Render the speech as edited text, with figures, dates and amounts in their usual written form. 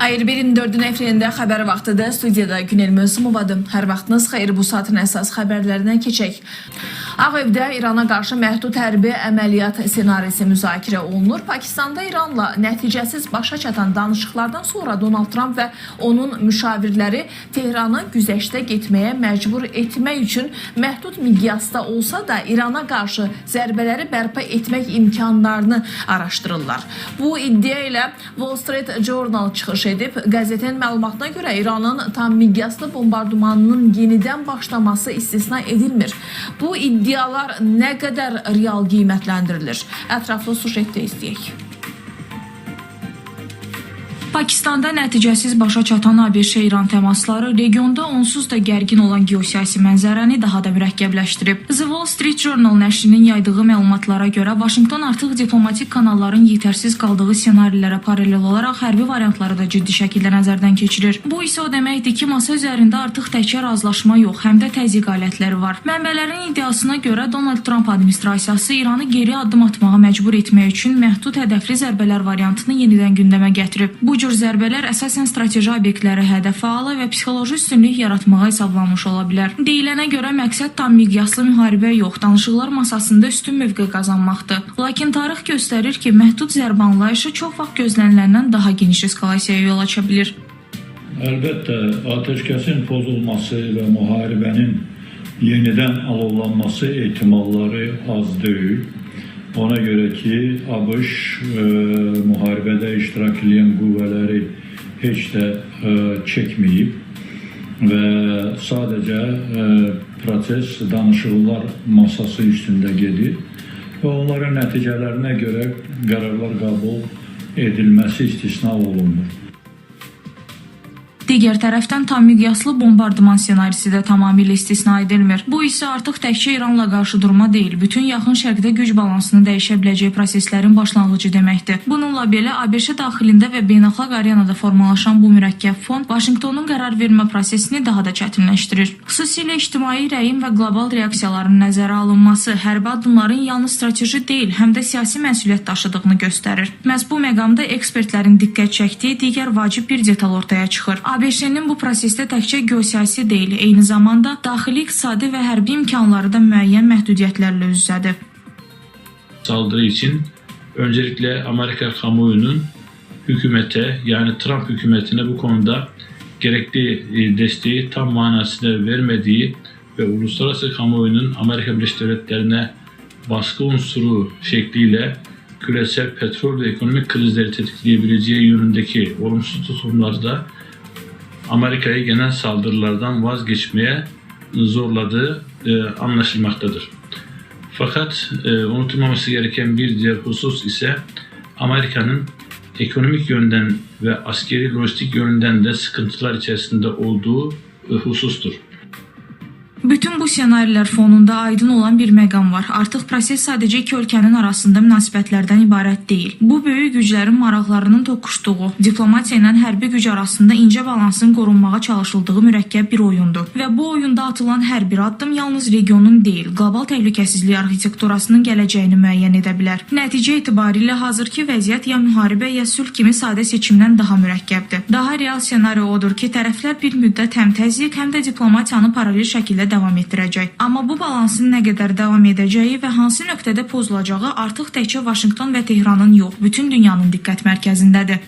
AR1-24-ün efirində xəbər vaxtıdır. Studiyada Günel Mövsümovadır. Hər vaxtınız xeyir, bu saatın əsas xəbərlərindən keçək. Ağ Evdə İrana qarşı məhdud hərbi əməliyyat ssenarisi müzakirə olunur. Pakistanda İranla nəticəsiz başa çatan danışıqlardan sonra Donald Trump və onun müşavirləri Tehranı güzəştə getməyə məcbur etmək üçün məhdud miqyasda olsa da İrana qarşı zərbələri bərpa etmək imkanlarını araşdırırlar. Bu iddia ilə Wall Street Journal çıxış edib. Qəzetin məlumatına görə İranın tam miqyaslı bombardımanının yenidən başlaması istisna edilmir. Bu iddialar nə qədər real qiymətləndirilir? Ətraflı sujetdə izləyək. Pakistanda nəticəsiz başa çatan ABŞ-İran təmasları regionda onsuz da gərgin olan geosiyasi mənzərəni daha da mürəkkəbləşdirib. The Wall Street Journal nəşrinin yaydığı məlumatlara görə Vaşinqton artıq diplomatik kanalların yetərsiz qaldığı ssenarilərə paralel olaraq hərbi variantları da ciddi şəkildə nəzərdən keçirir. Bu isə o deməkdir ki, masa üzərində artıq təkcə razılaşma yox, həm də təzyiq alətləri var. Mənbələrin iddiasına görə Donald Trump administrasiyası İranı geri addım atmağa məcbur etmək üçün məhdud hədəfli zərbələr variantını yenidən gündəmə gətirib. Bu cür zərbələr əsasən strateji obyektləri hədəfə alır və psixoloji üstünlük yaratmağa hesablanmış ola bilər. Deyilənə görə məqsəd tam miqyaslı müharibə yox, danışıqlar masasında üstün mövqe qazanmaqdır. Lakin tarix göstərir ki, məhdud zərbə anlayışı çox vaxt gözləniləndən daha geniş eskalasiyaya yol aça bilir. Əlbəttə, atəşkəsin pozulması və müharibənin yenidən alovlanması ehtimalları az deyil. Ona görə ki, ABŞ müharibədə iştirak edən qüvvələri heç də çəkməyib və sadəcə proses danışıqlar masası üstündə gedir və onların nəticələrinə görə qərarlar qəbul edilməsi istisna olunmur. Digər tərəfdən tam miqyaslı bombardıman ssenarisi də tamamilə istisna edilmir. Bu isə artıq təkcə İranla qarşı durma deyil, bütün yaxın şərqdə güc balansını dəyişə biləcək proseslərin başlanğıcı deməkdir. Bununla belə ABŞ daxilində və beynəlxalq arenada formalaşan bu mürəkkəb fon Vaşinqtonun qərar vermə prosesini daha da çətinləşdirir. Xüsusilə ictimai rəyin və qlobal reaksiyaların nəzərə alınması hərbi addımların yalnız strateji deyil, həm də siyasi məsuliyyət daşıdığını göstərir. Məhz bu məqamda ekspertlərin diqqət çəkdiyi digər vacib bir detal ortaya çıxır. ABŞ-nin bu prosesdə təkcə geosiyasi deyil, eyni zamanda daxili iqtisadi və hərbi imkanları da müəyyən məhdudiyyətlərlə üz-üzədir. Saldırı için öncelikle Amerika kamuoyunun hükümete, yani Trump hükümetine bu konuda gerekli desteği tam manasıyla vermediği ve uluslararası kamuoyunun Amerika Birleşik Devletleri'ne baskı unsuru şekliyle küresel petrol ve ekonomik krizleri tetikleyebileceği yönündeki olumsuz tutumlarda Amerika'yı genel saldırılardan vazgeçmeye zorladığı anlaşılmaktadır. Fakat unutulmaması gereken bir diğer husus ise Amerika'nın ekonomik yönden ve askeri lojistik yönden de sıkıntılar içerisinde olduğu husustur. Bütün bu senarilər fonunda aydın olan bir məqam var. Artıq proses sadəcə iki ölkənin arasında münasibətlərdən ibarət deyil. Bu, böyük güclərin maraqlarının toqquşduğu, diplomatiya ilə hərbi güc arasında incə balansın qorunmağa çalışıldığı mürəkkəb bir oyundur. Və bu oyunda atılan hər bir addım yalnız regionun deyil, qlobal təhlükəsizlik arxitekturasının gələcəyini müəyyən edə bilər. Nəticə etibarilə hazırki vəziyyət ya müharibə, ya sülh kimi sadə seçimdən daha mürəkkəbdir. Daha real senari odur ki, tərəflər bir müddət həm təzyiq, həm də diplomatiyanı paralel şəkildə davam etdirəcək. Amma bu balansın nə qədər davam edəcəyi və hansı nöqtədə pozulacağı artıq təkcə Vaşinqton və Tehranın yox, bütün dünyanın diqqət mərkəzindədir.